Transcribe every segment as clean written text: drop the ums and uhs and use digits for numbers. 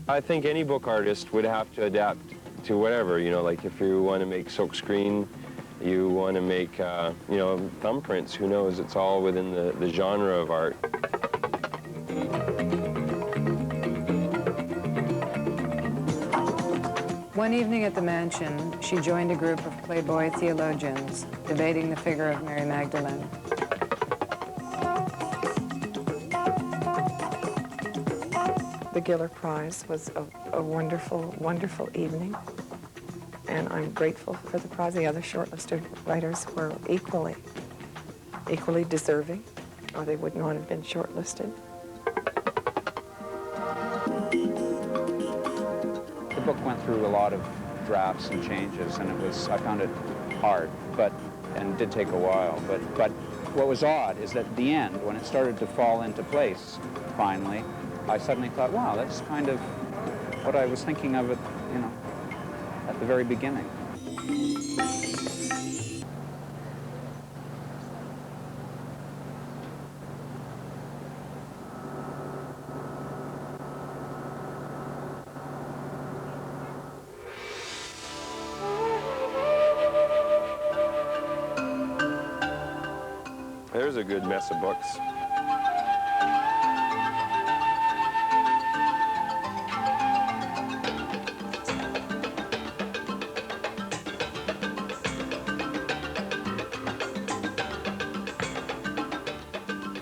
I think any book artist would have to adapt to whatever, you know, like if you want to make silkscreen, you want to make, you know, thumbprints, who knows, it's all within the genre of art. One evening at the mansion, she joined a group of Playboy theologians debating the figure of Mary Magdalene. The Giller Prize was a wonderful, wonderful evening, and I'm grateful for the prize. The other shortlisted writers were equally deserving, or they would not have been shortlisted. The book went through a lot of drafts and changes, and I found it hard, and did take a while. But what was odd is that at the end, when it started to fall into place, finally, I suddenly thought, wow, that's kind of what I was thinking of it, you know, at the very beginning. There's a good mess of books.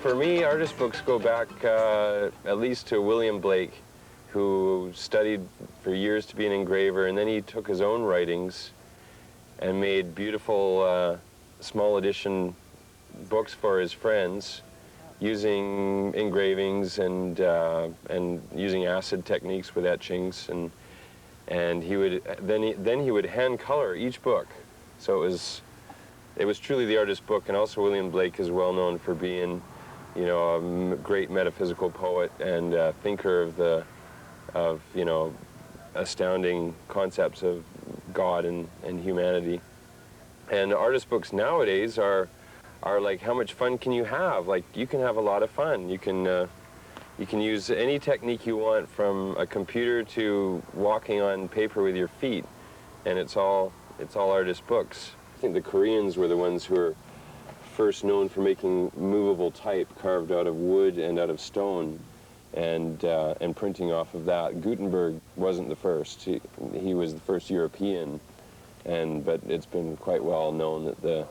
For me, artist books go back at least to William Blake, who studied for years to be an engraver, and then he took his own writings and made beautiful small edition books for his friends using engravings and using acid techniques with etchings, and he would then he would hand color each book. So it was truly the artist book. And also William Blake is well known for being, you know, a great metaphysical poet and thinker of you know, astounding concepts of God and humanity. And artist books nowadays are like, how much fun can you have? Like, you can have a lot of fun. You can use any technique you want, from a computer to walking on paper with your feet, and it's all artist books. I think the Koreans were the ones who were first known for making movable type carved out of wood and out of stone, and printing off of that. Gutenberg wasn't the first. He was the first European, but it's been quite well known that the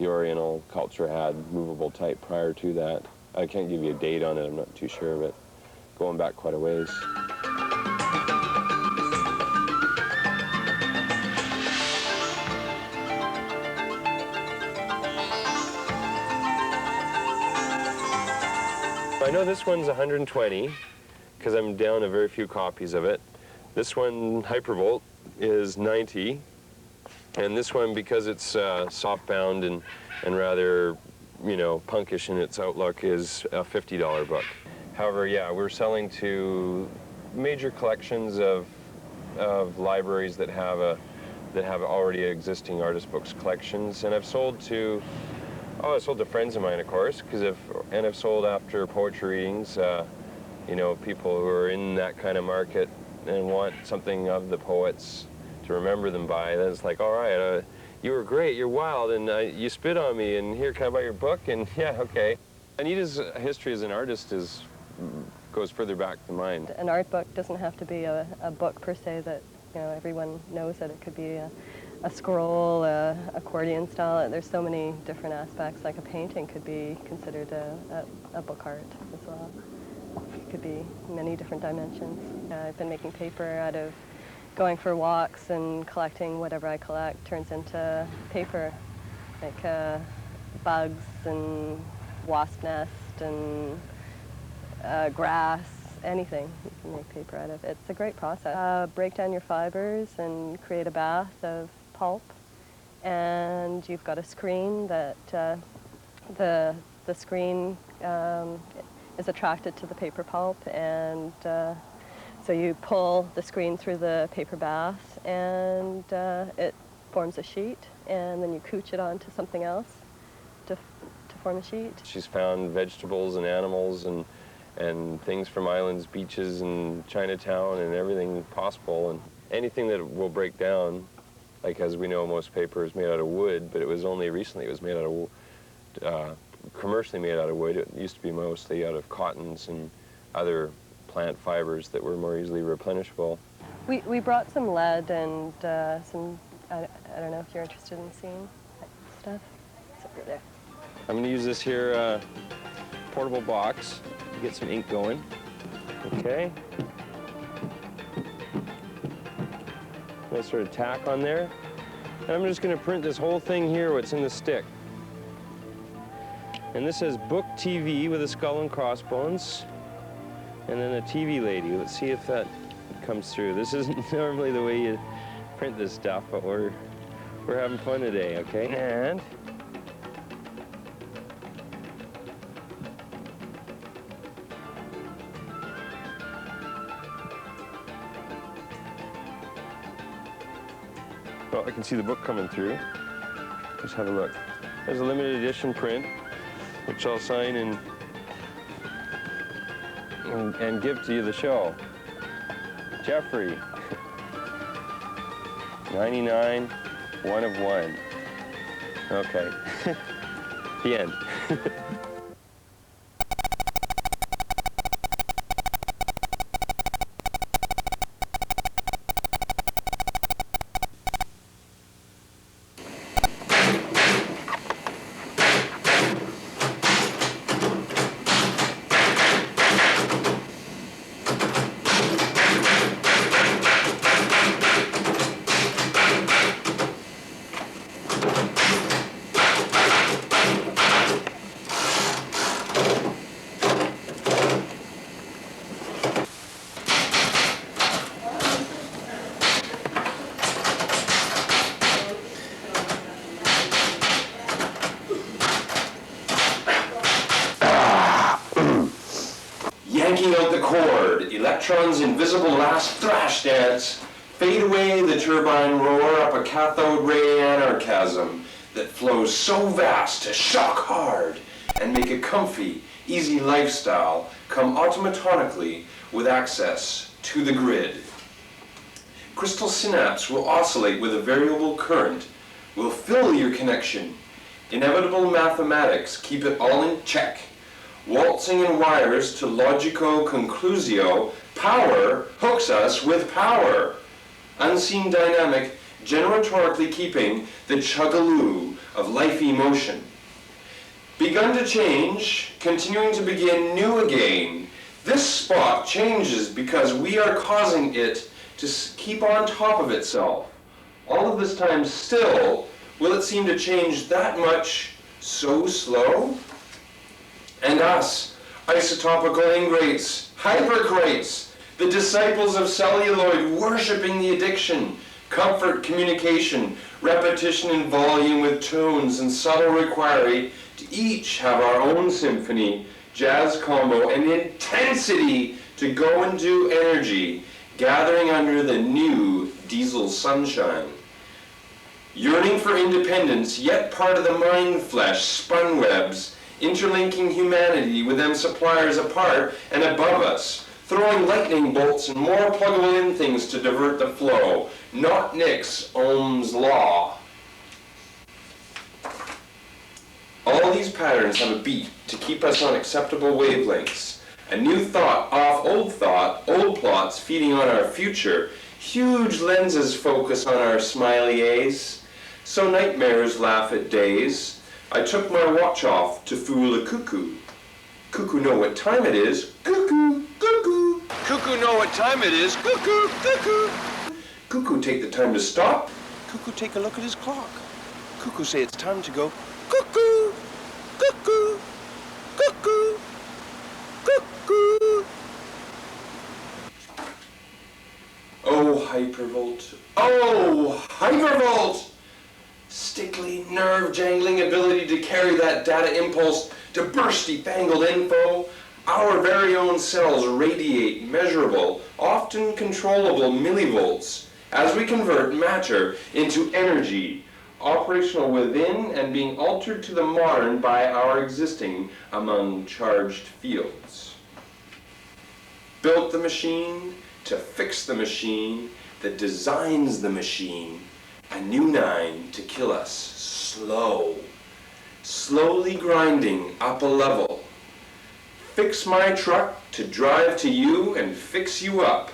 Oriental culture had movable type prior to that. I can't give you a date on it, I'm not too sure, but going back quite a ways. I know this one's 120, because I'm down a very few copies of it. This one, Hypervolt, is 90. And this one, because it's soft-bound and rather, you know, punkish in its outlook, is a $50 book. However, yeah, we're selling to major collections of libraries that have already existing artist books collections, and I've sold to friends of mine, of course, and I've sold after poetry readings. You know, people who are in that kind of market and want something of the poets to remember them by. Then it's like, all right, you were great, you're wild, and you spit on me, and here, can I buy your book? And yeah, okay. Anita's history as an artist goes further back than mine. An art book doesn't have to be a book per se that, you know, everyone knows that it could be a scroll, accordion style. There's so many different aspects. Like a painting could be considered a book art as well. It could be many different dimensions. I've been making paper out of going for walks and collecting whatever I collect turns into paper, like bugs and wasp nest and grass, anything you can make paper out of. It's a great process. Break down your fibers and create a bath of pulp, and you've got a screen that the screen is attracted to the paper pulp, and so you pull the screen through the paper bath, and it forms a sheet, and then you cooch it onto something else to form a sheet. She's found vegetables and animals and things from islands, beaches, and Chinatown, and everything possible, and anything that will break down. Like, as we know, most paper is made out of wood, but it was only recently it was made out of commercially made out of wood. It used to be mostly out of cottons and other plant fibers that were more easily replenishable. We brought some lead and some, I don't know if you're interested in seeing that stuff. It's over there. I'm going to use this here portable box to get some ink going. Okay. Nice sort of tack on there. And I'm just going to print this whole thing here, what's in the stick. And this says Book TV with a skull and crossbones. And then a TV lady. Let's see if that comes through. This isn't normally the way you print this stuff, but we're having fun today, okay? And well, I can see the book coming through. Let's have a look. There's a limited edition print, which I'll sign and give to you the show. Geoffrey. 99, 1 of 1. Okay. The end. Yanking out the cord, Electron's invisible last thrash dance, fade away the turbine roar up a cathode ray anarchasm that flows so vast to shock hard and make a comfy, easy lifestyle come automatically with access to the grid. Crystal synapse will oscillate with a variable current, will fill your connection. Inevitable mathematics keep it all in check. Waltzing in wires to logico conclusio, power hooks us with power. Unseen dynamic, generatorically keeping the chugaloo of life emotion. Begun to change, continuing to begin new again. This spot changes because we are causing it to keep on top of itself. All of this time still, will it seem to change that much so slow? And us, isotopical ingrates, hypercrates, the disciples of celluloid worshipping the addiction, comfort communication, repetition in volume with tones and subtle requirey, to each have our own symphony, jazz combo, and intensity to go and do energy, gathering under the new diesel sunshine. Yearning for independence, yet part of the mind flesh, spun webs, interlinking humanity with them suppliers apart and above us, throwing lightning bolts and more pluggable in things to divert the flow, not Nick's Ohm's law. All these patterns have a beat to keep us on acceptable wavelengths. A new thought off old plots feeding on our future. Huge lenses focus on our smiley A's. So nightmares laugh at days. I took my watch off to fool a cuckoo. Cuckoo know what time it is. Cuckoo, cuckoo. Cuckoo know what time it is. Cuckoo, cuckoo. Cuckoo take the time to stop. Cuckoo take a look at his clock. Cuckoo say it's time to go. Cuckoo, cuckoo, cuckoo, cuckoo. hypervolt. Oh, hypervolt! Stickly, nerve-jangling ability to carry that data impulse to bursty, fangled info. Our very own cells radiate measurable, often controllable millivolts as we convert matter into energy, operational within and being altered to the modern by our existing among charged fields. Built the machine to fix the machine that designs the machine, a new nine to kill us slow, slowly grinding up a level. Fix my truck to drive to you and fix you up.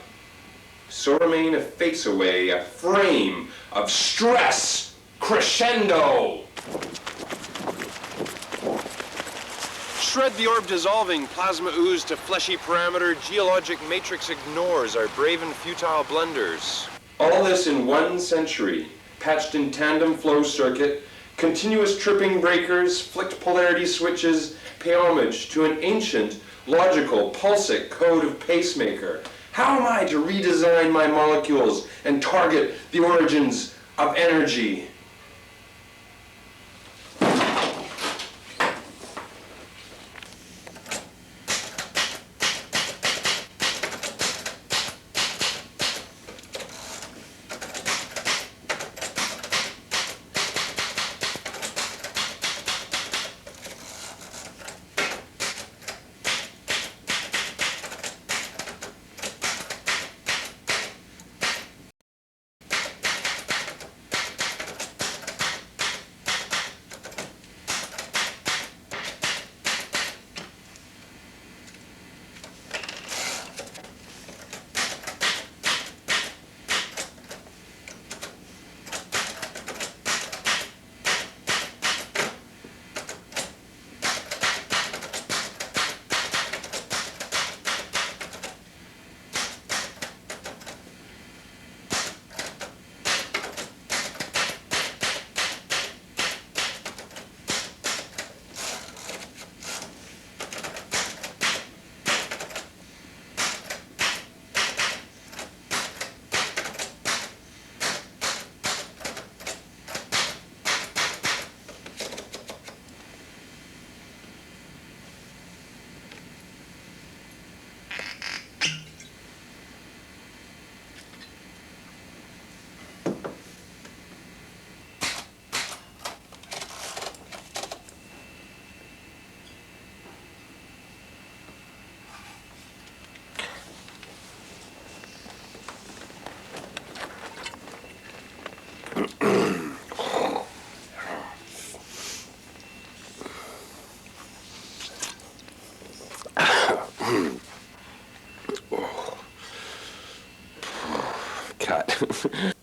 So remain a face away, a frame of stress crescendo. Shred the orb dissolving, plasma ooze to fleshy parameter, geologic matrix ignores our brave and futile blunders. All this in 1 century, patched in tandem flow circuit, continuous tripping breakers, flicked polarity switches, pay homage to an ancient, logical, pulsic code of pacemaker. How am I to redesign my molecules and target the origins of energy? Cut.